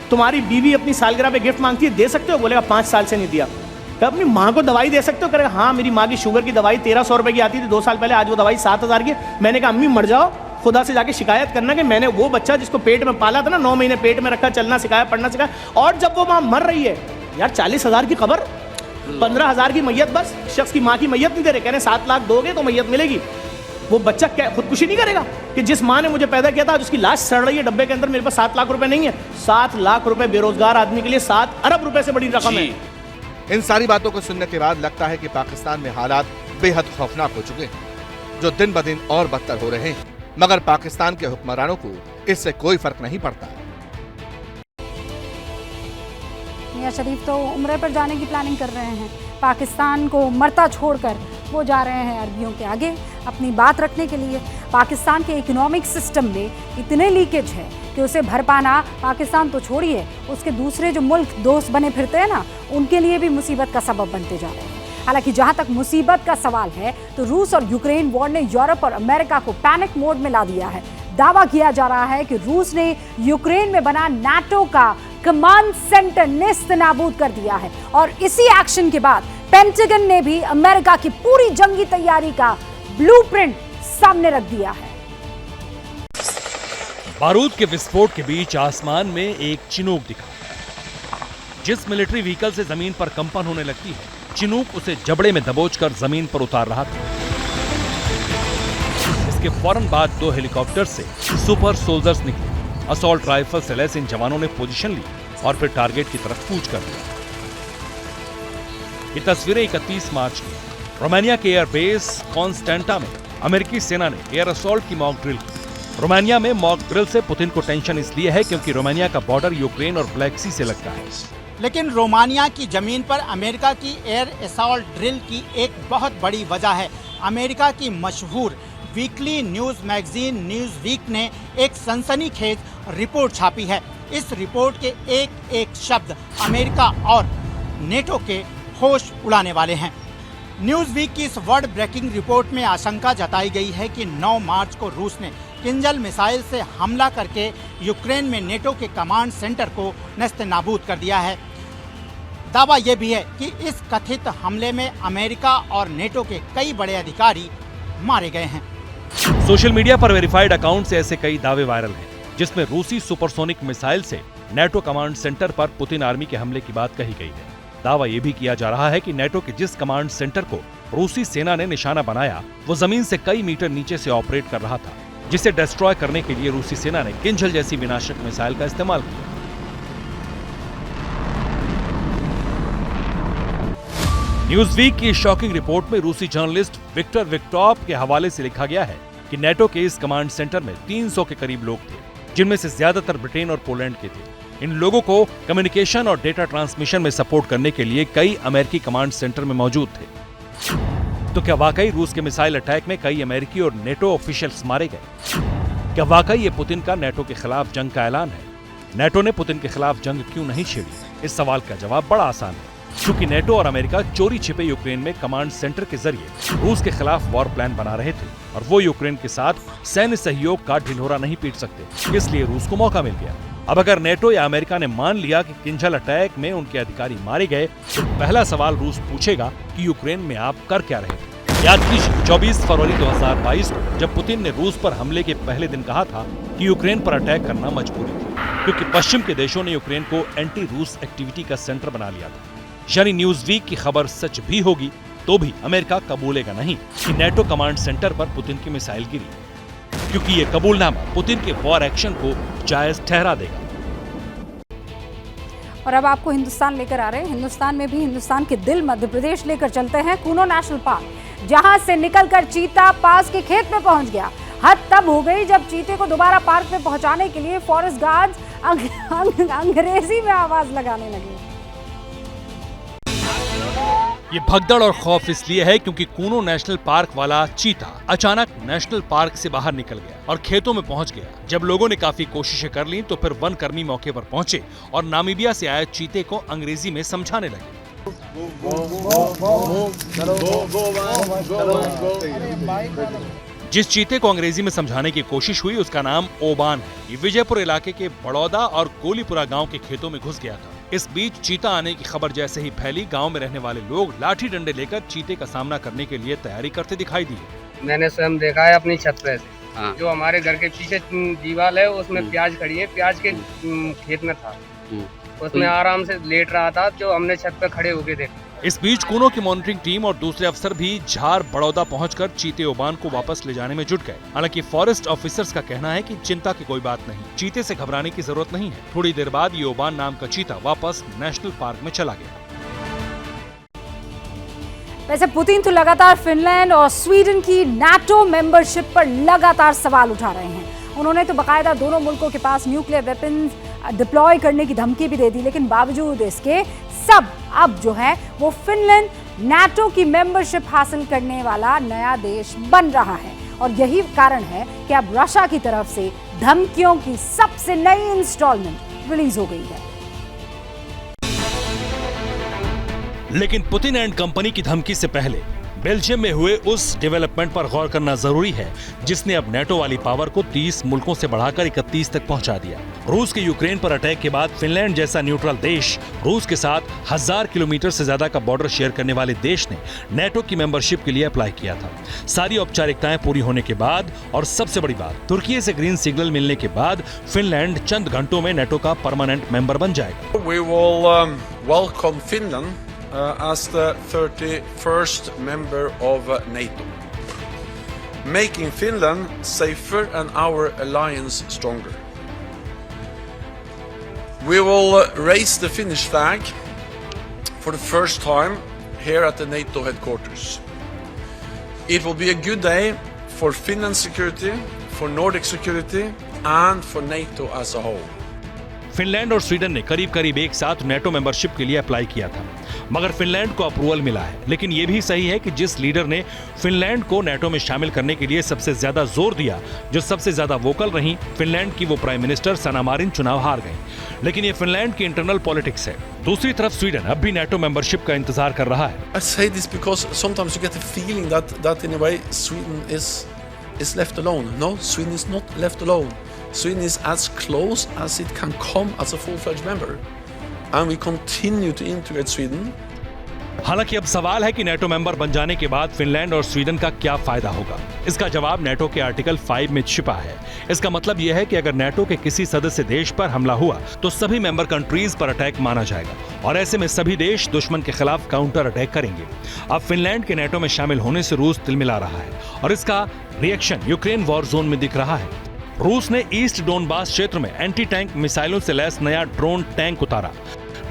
तुम्हारी बीवी अपनी सालगिरह पे गिफ्ट मांगती है, दे सकते हो? बोलेगा 5 साल से नहीं दिया। क्या अपनी माँ को दवाई दे सकते हो? करेगा हाँ मेरी माँ की शुगर की दवाई 1300 रुपए की आती थी 2 साल पहले, आज वो दवाई 7,000 की। मैंने कहा अम्मी मर जाओ, खुदा से जाके शिकायत करना कि मैंने वो बच्चा जिसको पेट में पाला था ना, 9 महीने पेट में रखा, चलना सिखाया, पढ़ना सिखाया, और जब वो माँ मर रही है यार, 40,000 की खबर, 15,000 की मैयत, बस शख्स की माँ की मैयत नहीं दे रहे, कह रहे 7 लाख दोगे तो मैयत मिलेगी। वो बच्चा क्या खुदकुशी नहीं करेगा कि जिस माँ ने मुझे पैदा किया था आज उसकी लाश सड़ रही है डब्बे के अंदर, मेरे पास 7 लाख रुपए नहीं है? 7 लाख रुपए बेरोजगार आदमी के लिए 7 अरब रुपए से बड़ी रकम है। इन सारी बातों को सुनने के बाद लगता है कि पाकिस्तान में हालात बेहद खौफनाक हो चुके हैं, जो दिन ब दिन और बदतर हो रहे हैं, मगर पाकिस्तान के हुक्मरानों को इससे कोई फर्क नहीं पड़ता। मियां शरीफ तो उम्रे पर जाने की प्लानिंग कर रहे हैं, पाकिस्तान को मरता छोड़कर वो जा रहे हैं अरबियों के आगे अपनी बात रखने के लिए। पाकिस्तान के इकोनॉमिक सिस्टम में इतने लीकेज है कि उसे भर पाना, पाकिस्तान तो छोड़िए, उसके दूसरे जो मुल्क दोस्त बने फिरते हैं ना, उनके लिए भी मुसीबत का सबब बनते जा रहे हैं। हालांकि जहां तक मुसीबत का सवाल है तो रूस और यूक्रेन वॉर ने यूरोप और अमेरिका को पैनिक मोड में ला दिया है। दावा किया जा रहा है कि रूस ने यूक्रेन में बना नाटो का कमांड सेंटर नेस्तनाबूद कर दिया है, और इसी एक्शन के बाद पेंटागन ने भी अमेरिका की पूरी जंगी तैयारी का ब्लूप्रिंट सामने रख दिया है। बारूद के विस्फोट के बीच आसमान में एक चिनूक दिखा। जिस मिलिट्री व्हीकल से जमीन पर कंपन होने लगती है, चिनूक उसे जबड़े में दबोचकर जमीन पर उतार रहा था। इसके फौरन बाद 2 हेलीकॉप्टर से सुपर सोल्जर्स निकले। असॉल्ट राइफल से लैस इन जवानों ने पोजीशन ली और फिर टारगेट की तरफ कूच कर दिया। ये तस्वीरें 31 मार्च की। रोमानिया के एयरबेस कॉन्स्टेंटा में अमेरिकी सेना ने एयर असॉल्ट की मॉक ड्रिल की। रोमानिया में मॉक ड्रिल से पुतिन को टेंशन इसलिए है क्योंकि रोमानिया का बॉर्डर यूक्रेन और ब्लैक सी से लगता है। लेकिन रोमानिया की जमीन पर अमेरिका की एयर असॉल्ट ड्रिल की एक बहुत बड़ी वजह है। अमेरिका की मशहूर weekly news magazine Newsweek ने एक सनसनीखेज रिपोर्ट छापी है। इस रिपोर्ट के एक एक शब्द अमेरिका और नेटो के होश उड़ाने वाले हैं। न्यूज वीक की इस वर्ल्ड ब्रेकिंग रिपोर्ट में आशंका जताई गई है कि 9 मार्च को रूस ने किंजल मिसाइल से हमला करके यूक्रेन में नेटो के कमांड सेंटर को नेस्तनाबूद कर दिया है। दावा यह भी है कि इस कथित हमले में अमेरिका और नेटो के कई बड़े अधिकारी मारे गए हैं। सोशल मीडिया पर वेरीफाइड अकाउंट से ऐसे कई दावे वायरल हैं, जिसमें रूसी सुपरसोनिक मिसाइल से नेटो कमांड सेंटर पर पुतिन आर्मी के हमले की बात कही गई है। दावा यह भी किया जा रहा है कि नेटो के जिस कमांड सेंटर को रूसी सेना ने निशाना बनाया, वो जमीन से कई मीटर नीचे से ऑपरेट कर रहा था, जिसे डिस्ट्रॉय करने के लिए रूसी सेना ने किंजल जैसी विनाशक मिसाइल का इस्तेमाल किया। न्यूज़वीक की शॉकिंग रिपोर्ट में रूसी जर्नलिस्ट विक्टर विक्टॉप के हवाले से लिखा गया है कि नेटो के इस कमांड सेंटर में 300 के करीब लोग थे, जिनमें से ज्यादातर ब्रिटेन और पोलैंड के थे। इन लोगों को कम्युनिकेशन और डेटा ट्रांसमिशन में सपोर्ट करने के लिए कई अमेरिकी कमांड सेंटर में मौजूद थे। तो क्या वाकई रूस के मिसाइल अटैक में कई अमेरिकी और नेटो ऑफिशियल्स मारे गए? क्या वाकई ये पुतिन का नेटो के खिलाफ जंग का ऐलान है? नेटो ने पुतिन के खिलाफ जंग क्यों नहीं छेड़ी? इस सवाल का जवाब बड़ा आसान है, क्योंकि नेटो और अमेरिका चोरी छिपे यूक्रेन में कमांड सेंटर के जरिए रूस के खिलाफ वॉर प्लान बना रहे थे, और वो यूक्रेन के साथ सैन्य सहयोग का ढिंढोरा नहीं पीट सकते, इसलिए रूस को मौका मिल गया। अब अगर नेटो या अमेरिका ने मान लिया कि किंजल अटैक में उनके अधिकारी मारे गए, तो पहला सवाल रूस पूछेगा कि यूक्रेन में आप कर क्या रहे थे? याद कीजिए 24 फरवरी 2022 को जब पुतिन ने रूस पर हमले के पहले दिन कहा था कि यूक्रेन पर अटैक करना मजबूरी थी, क्योंकि पश्चिम के देशों ने यूक्रेन को एंटी रूस एक्टिविटी का सेंटर बना लिया था। यानी न्यूज़वीक की खबर सच भी होगी तो भी अमेरिका कबूलेगा नहीं कि नेटो कमांड सेंटर पर पुतिन की मिसाइल गिरी, क्योंकि ये कबूलनामा पुतिन के वॉर एक्शन को जायज ठहरा देगा। और अब आपको हिंदुस्तान लेकर आ रहे हैं। हिंदुस्तान में भी हिंदुस्तान के दिल मध्य प्रदेश लेकर चलते हैं, कूनो नेशनल पार्क, जहां से निकलकर चीता पास के खेत में पहुंच गया। हद तब हो गई जब चीते को दोबारा पार्क में पहुंचाने के लिए फॉरेस्ट गार्ड्स अंग्रेजी में आवाज लगाने लगे। ये भगदड़ और खौफ इसलिए है क्योंकि कूनो नेशनल पार्क वाला चीता अचानक नेशनल पार्क से बाहर निकल गया और खेतों में पहुंच गया। जब लोगों ने काफी कोशिशें कर ली तो फिर वन कर्मी मौके पर पहुंचे और नामीबिया से आए चीते को अंग्रेजी में समझाने लगे। जिस चीते को अंग्रेजी में समझाने की कोशिश हुई उसका नाम ओबान है। ये विजयपुर इलाके के बड़ौदा और कोलीपुरा गांव के खेतों में घुस गया था। इस बीच चीता आने की खबर जैसे ही फैली, गांव में रहने वाले लोग लाठी डंडे लेकर चीते का सामना करने के लिए तैयारी करते दिखाई दिए। मैंने स्वयं देखा है अपनी छत पे से, जो हमारे घर के पीछे दीवार है उसमें प्याज खड़ी है, प्याज के खेत में था, उसमें आराम से लेट रहा था, जो हमने छत पे खड़े होके देखा। इस बीच कूनो की मॉनिटरिंग टीम और दूसरे अफसर भी झार बड़ौदा पहुंचकर चीते ओबान को वापस ले जाने में जुट गए। हालांकि फॉरेस्ट ऑफिसर्स का कहना है कि चिंता की कोई बात नहीं, चीते से घबराने की जरूरत नहीं है। थोड़ी देर बाद ये ओबान नाम का चीता वापस नेशनल पार्क में चला गया। वैसे पुतिन तो लगातार फिनलैंड और स्वीडन की नाटो मेंबरशिप पर लगातार सवाल उठा रहे हैं। उन्होंने तो बाकायदा दोनों मुल्कों के पास न्यूक्लियर वेपन्स डिप्लॉय करने की धमकी भी दे दी, लेकिन बावजूद इसके सब अब जो है वो फिनलैंड नाटो की मेंबरशिप हासिल करने वाला नया देश बन रहा है। और यही कारण है कि अब रशिया की तरफ से धमकियों की सबसे नई इंस्टॉलमेंट रिलीज हो गई है। लेकिन पुतिन एंड कंपनी की धमकी से पहले बेल्जियम में हुए उस डेवलपमेंट पर गौर करना जरूरी है जिसने अब नेटो वाली पावर को 30 मुल्कों से बढ़ाकर 31 तक पहुंचा दिया। रूस के यूक्रेन पर अटैक के बाद फिनलैंड जैसा न्यूट्रल देश रूस के साथ 1000 किलोमीटर से ज्यादा का बॉर्डर शेयर करने वाले देश ने नेटो की मेंबरशिप के लिए अप्लाई किया था। सारी औपचारिकताएं पूरी होने के बाद और सबसे बड़ी बात, तुर्की से ग्रीन सिग्नल मिलने के बाद फिनलैंड चंद घंटों में नेटो का परमानेंट मेंबर बन जाएगा। We will welcome Finland as the 31st member of NATO, making Finland safer and our alliance stronger. We will raise the Finnish flag for the first time here at the NATO headquarters. It will be a good day for Finland's security, for Nordic security and for NATO as a whole. Finland और Sweden ने करीब करीब एक साथ NATO membership के लिए apply किया था, मगर फिनलैंड को अप्रूवल मिला है। लेकिन यह भी सही है कि जिस लीडर ने फिनलैंड को नेटो में शामिल करने के लिए सबसे ज्यादा जोर दिया, जो सबसे ज्यादा वोकल रही, फिनलैंड की वो प्राइम मिनिस्टर सना मारिन चुनाव हार गई। लेकिन ये फिनलैंड की इंटरनल पॉलिटिक्स है। दूसरी तरफ स्वीडन अब भी नेटो मेंबरशिप का इंतजार कर रहा है। I say this because sometimes you get a feeling that in a way Sweden is left alone. No, Sweden is not left alone. Sweden is as close as it can come as a full-fledged member, and we continue to integrate Sweden. हालांकि अब सवाल है कि NATO member बन जाने के बाद Finland और स्वीडन का क्या फायदा होगा। इसका जवाब नेटो के आर्टिकल 5 में छिपा है। इसका मतलब यह है कि अगर नेटो के किसी सदस्य देश पर हमला हुआ तो सभी मेंबर कंट्रीज पर अटैक माना जाएगा और ऐसे में सभी देश दुश्मन के खिलाफ काउंटर अटैक करेंगे। अब फिनलैंड के नेटो में शामिल होने से रूस तिलमिला रहा है और इसका रिएक्शन यूक्रेन वॉर जोन में दिख रहा है। रूस ने ईस्ट डोनबास क्षेत्र में एंटी टैंक मिसाइलों से लैस नया ड्रोन टैंक उतारा।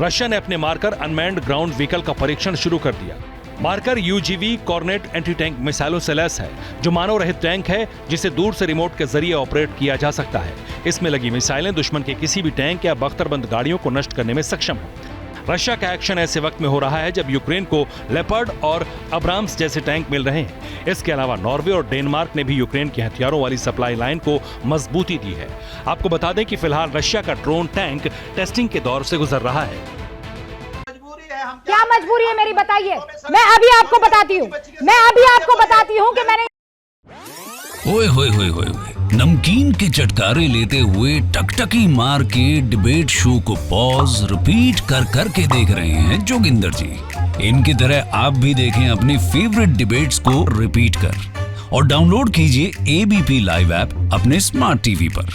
रशिया ने अपने मार्कर अनमैन्ड ग्राउंड व्हीकल का परीक्षण शुरू कर दिया। Marker UGV Kornet anti tank मिसाइलों से लैस है, जो मानव रहित टैंक है जिसे दूर से रिमोट के जरिए ऑपरेट किया जा सकता है। इसमें लगी मिसाइलें दुश्मन के किसी भी टैंक या बख्तरबंद गाड़ियों को नष्ट करने में सक्षम है। रशिया का एक्शन ऐसे वक्त में हो रहा है जब यूक्रेन को लेपर्ड और अब्राम्स जैसे टैंक मिल रहे हैं। इसके अलावा नॉर्वे और डेनमार्क ने भी यूक्रेन के हथियारों वाली सप्लाई लाइन को मजबूती दी है। आपको बता दें कि फिलहाल रशिया का ड्रोन टैंक टेस्टिंग के दौर से गुजर रहा है। क्या मजबूरी है मेरी, बताइए। मैं अभी आपको बताती हूँ कि मैंने ओए होए होए होए नमकीन के चटकारे लेते हुए टकटकी मार के डिबेट शो को पॉज रिपीट कर कर के देख रहे हैं जोगिंदर जी। इनकी तरह आप भी देखें अपनी फेवरेट डिबेट्स को रिपीट कर और डाउनलोड कीजिए एबीपी लाइव ऐप अपने स्मार्ट टीवी पर।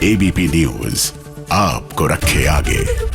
एबीपी न्यूज आपको रखे आगे।